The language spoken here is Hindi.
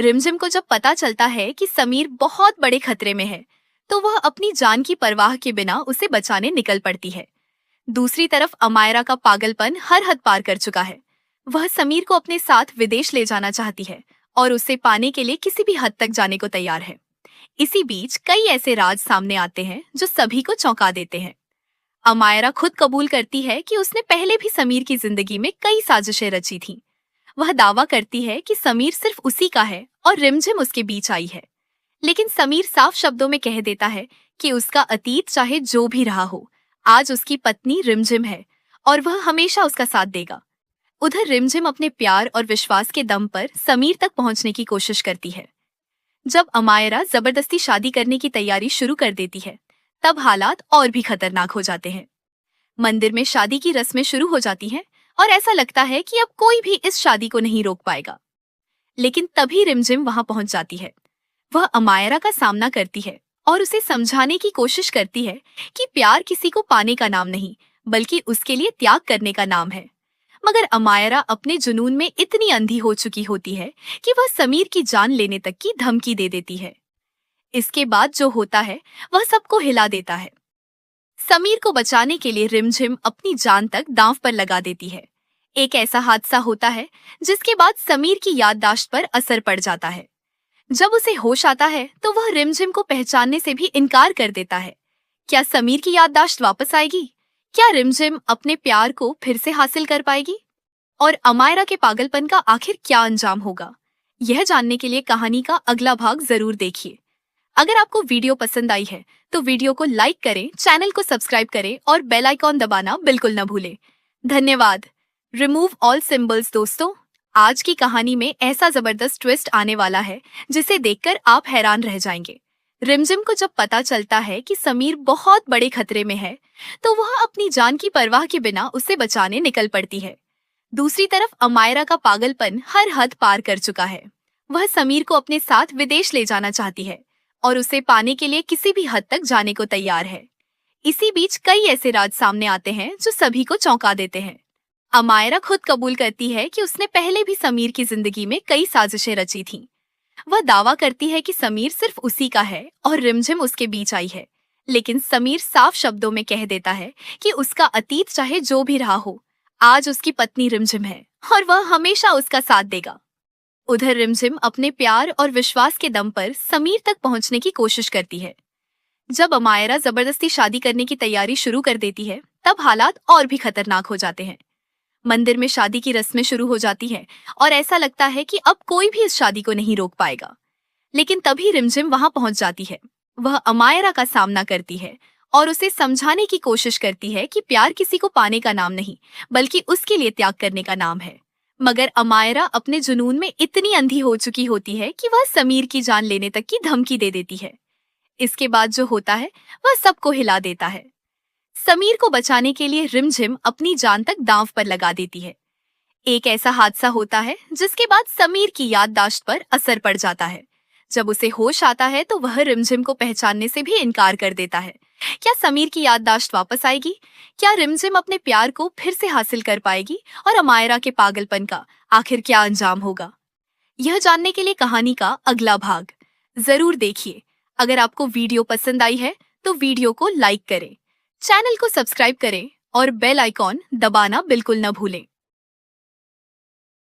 रिमझिम को जब पता चलता है कि समीर बहुत बड़े खतरे में है, तो वह अपनी जान की परवाह के बिना उसे बचाने निकल पड़ती है। दूसरी तरफ अमायरा का पागलपन हर हद पार कर चुका है। वह समीर को अपने साथ विदेश ले जाना चाहती है और उसे पाने के लिए किसी भी हद तक जाने को तैयार है। इसी बीच कई ऐसे राज सामने आते हैं जो सभी को चौंका देते हैं। अमायरा खुद कबूल करती है कि उसने पहले भी समीर की जिंदगी में कई साजिशें रची थीं। वह दावा करती है कि समीर सिर्फ उसी का है और रिमझिम उसके बीच आई है। लेकिन समीर साफ शब्दों में कह देता है कि उसका अतीत चाहे जो भी रहा हो, आज उसकी पत्नी रिमझिम है और वह हमेशा उसका साथ देगा। उधर रिमझिम अपने प्यार और विश्वास के दम पर समीर तक पहुंचने की कोशिश करती है। जब अमायरा जबरदस्ती शादी करने की तैयारी शुरू कर देती है, तब हालात और भी खतरनाक हो जाते हैं। मंदिर में शादी की रस्में शुरू हो जाती हैं और ऐसा लगता है कि अब कोई भी इस शादी को नहीं रोक पाएगा। लेकिन तभी रिमझिम वहां पहुंच जाती है। वह अमायरा का सामना करती है और उसे समझाने की कोशिश करती है कि प्यार किसी को पाने का नाम नहीं, बल्कि उसके लिए त्याग करने का नाम है। मगर अमायरा अपने जुनून में इतनी अंधी हो चुकी होती है कि वह समीर की जान लेने तक की धमकी दे देती है। इसके बाद जो होता है वह सबको हिला देता है। समीर को बचाने के लिए रिमझिम अपनी जान तक दांव पर लगा देती है। एक ऐसा हादसा होता है जिसके बाद समीर की याददाश्त पर असर पड़ जाता है। जब उसे होश आता है तो वह रिमझिम को पहचानने से भी इनकार कर देता है। क्या समीर की याददाश्त वापस आएगी? क्या रिमझिम अपने प्यार को फिर से हासिल कर पाएगी? और अमायरा के पागलपन का आखिर क्या अंजाम होगा? यह जानने के लिए कहानी का अगला भाग जरूर देखिए। अगर आपको वीडियो पसंद आई है तो वीडियो को लाइक करें, चैनल को सब्सक्राइब करें और बेल आइकॉन दबाना बिल्कुल न भूलें। धन्यवाद। Remove all symbols. दोस्तों, आज की कहानी में ऐसा जबरदस्त ट्विस्ट आने वाला है जिसे देखकर आप हैरान रह जाएंगे। रिमझिम को जब पता चलता है कि समीर बहुत बड़े खतरे में है, तो वह अपनी जान की परवाह के बिना उसे बचाने निकल पड़ती है। दूसरी तरफ अमायरा का पागलपन हर हद पार कर चुका है। वह समीर को अपने साथ विदेश ले जाना चाहती है और उसे पाने के लिए किसी भी हद तक जाने को तैयार है। इसी बीच कई ऐसे राज सामने आते हैं जो सभी को चौंका देते हैं। अमायरा खुद कबूल करती है कि उसने पहले भी समीर की जिंदगी में कई साजिशें रची थीं। वह दावा करती है कि समीर सिर्फ उसी का है और रिमझिम उसके बीच आई है। लेकिन समीर साफ शब्दों में कह देता है कि उसका अतीत चाहे जो भी रहा हो, आज उसकी पत्नी रिमझिम है और वह हमेशा उसका साथ देगा। उधर रिमझिम अपने प्यार और विश्वास के दम पर समीर तक पहुंचने की कोशिश करती है। जब अमायरा जबरदस्ती शादी करने की तैयारी शुरू कर देती है, तब हालात और भी खतरनाक हो जाते हैं। मंदिर में शादी की रस्में शुरू हो जाती हैं और ऐसा लगता है कि अब कोई भी इस शादी को नहीं रोक पाएगा। लेकिन तभी रिमझिम वहां पहुंच जाती है। वह अमायरा का सामना करती है और उसे समझाने की कोशिश करती है कि प्यार किसी को पाने का नाम नहीं, बल्कि उसके लिए त्याग करने का नाम है। मगर अमायरा अपने जुनून में इतनी अंधी हो चुकी होती है कि वह समीर की जान लेने तक की धमकी दे देती है। इसके बाद जो होता है वह सबको हिला देता है। समीर को बचाने के लिए रिमझिम अपनी जान तक दांव पर लगा देती है। एक ऐसा हादसा होता है जिसके बाद समीर की याददाश्त पर असर पड़ जाता है। जब उसे होश आता है तो वह रिमझिम को पहचानने से भी इनकार कर देता है। क्या समीर की याददाश्त वापस आएगी? क्या रिमझिम अपने प्यार को फिर से हासिल कर पाएगी? और अमायरा के पागलपन का आखिर क्या अंजाम होगा? यह जानने के लिए कहानी का अगला भाग जरूर देखिए। अगर आपको वीडियो पसंद आई है तो वीडियो को लाइक करें, चैनल को सब्सक्राइब करें और बेल आइकॉन दबाना बिल्कुल न भूलें।